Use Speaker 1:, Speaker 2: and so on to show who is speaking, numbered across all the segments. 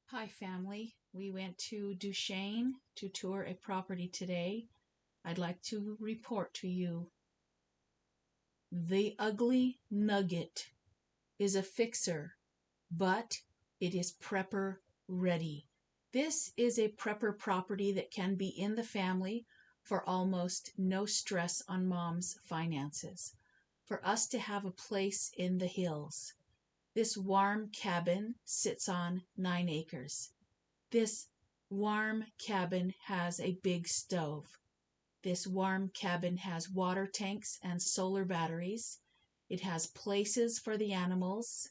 Speaker 1: Hi, family. We went to Duchesne to tour a property today. I'd like to report to you. The ugly Nugget is a fixer, but it is prepper ready. This is a prepper property that can be in the family for almost no stress on mom's finances. For us to have a place in the hills. This warm cabin sits on 9 acres. This warm cabin has a big stove. This warm cabin has water tanks and solar batteries. It has places for the animals.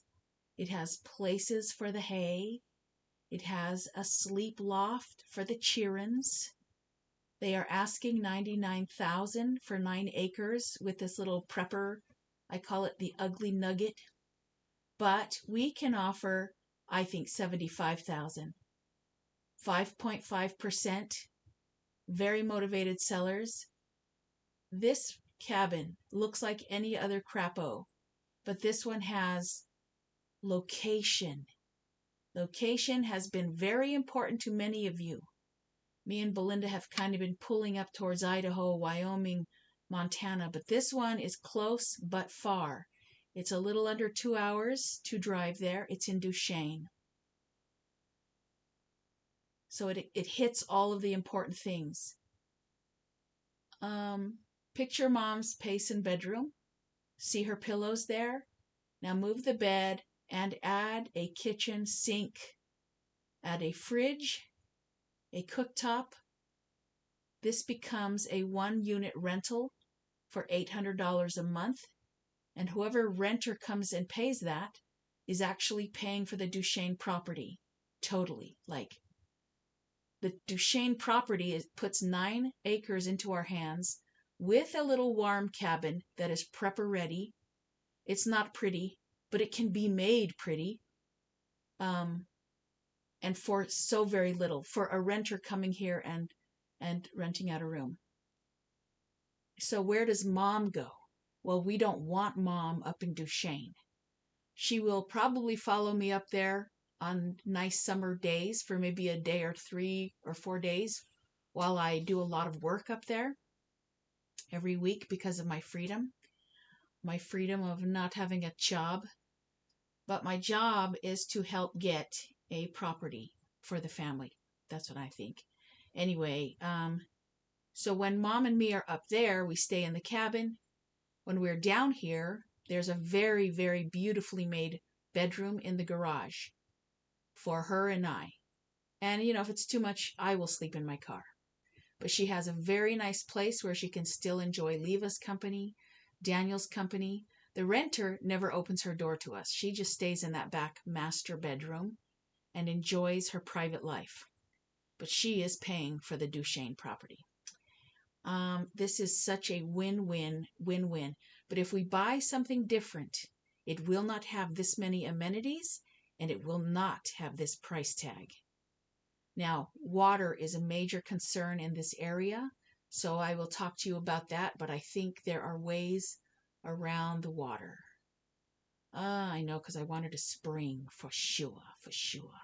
Speaker 1: It has places for the hay. It has a sleep loft for the childrens. They are asking 99,000 for 9 acres with this little prepper. I call it the ugly nugget. But we can offer, I think, 75,000. 5.5%, very motivated sellers. This cabin looks like any other crapo, but this one has location. Location has been very important to many of you. Me and Belinda have kind of been pulling up towards Idaho, Wyoming, Montana, but this one is close but far. It's a little under 2 hours to drive there. It's in Duchesne. So it hits all of the important things. Picture mom's pacing bedroom. See her pillows there? Now move the bed and add a kitchen sink. Add a fridge, a cooktop. This becomes a 1-unit rental for $800 a month. And whoever renter comes and pays that is actually paying for the Duchesne property. Totally. Like, the Duchesne property puts 9 acres into our hands with a little warm cabin that is prepper ready. It's not pretty, but it can be made pretty. And for so very little, for a renter coming here and renting out a room. So where does mom go? Well, we don't want mom up in Duchesne. She will probably follow me up there on nice summer days for maybe a day or 3 or 4 days while I do a lot of work up there every week because of my freedom of not having a job. But my job is to help get a property for the family. That's what I think. Anyway, so when mom and me are up there, we stay in the cabin. When we're down here, there's a very, very beautifully made bedroom in the garage for her and I. And, if it's too much, I will sleep in my car. But she has a very nice place where she can still enjoy Leva's company, Daniel's company. The renter never opens her door to us. She just stays in that back master bedroom and enjoys her private life. But she is paying for the Duchesne property. This is such a win-win, win-win. But if we buy something different, it will not have this many amenities and it will not have this price tag. Now, water is a major concern in this area, so I will talk to you about that, but I think there are ways around the water. I know, because I wanted a spring for sure, for sure.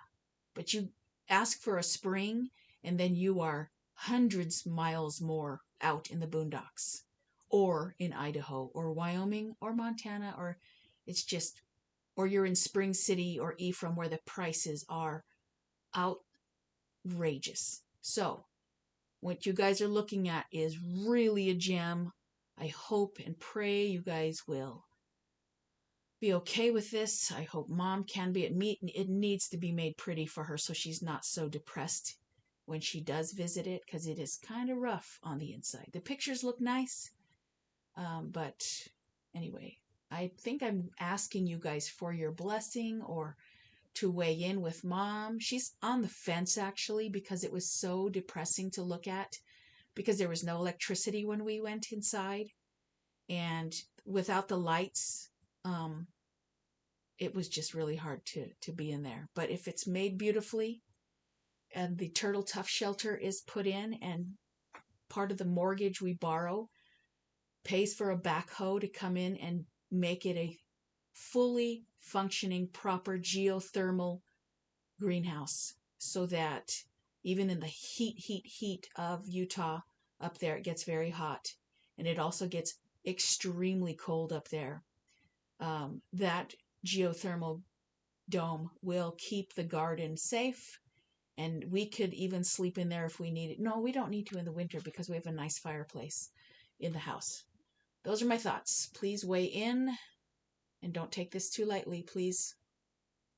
Speaker 1: But you ask for a spring, and then you are hundreds miles more out in the boondocks, or in Idaho, or Wyoming, or Montana, or it's just, or you're in Spring City or Ephraim where the prices are outrageous. So, what you guys are looking at is really a gem. I hope and pray you guys will be okay with this. I hope mom can be. It needs to be made pretty for her so she's not so depressed when she does visit it, because it is kind of rough on the inside. The pictures look nice, but anyway, I think I'm asking you guys for your blessing or to weigh in with mom. She's on the fence actually because it was so depressing to look at because there was no electricity when we went inside, and without the lights, it was just really hard to be in there. But if it's made beautifully and the turtle tough shelter is put in and part of the mortgage we borrow pays for a backhoe to come in and make it a fully functioning, proper geothermal greenhouse. so that even in the heat of Utah up there, it gets very hot. And it also gets extremely cold up there. That geothermal dome will keep the garden safe, and we could even sleep in there if we needed. No, we don't need to in the winter because we have a nice fireplace in the house. Those are my thoughts. Please weigh in and don't take this too lightly, please.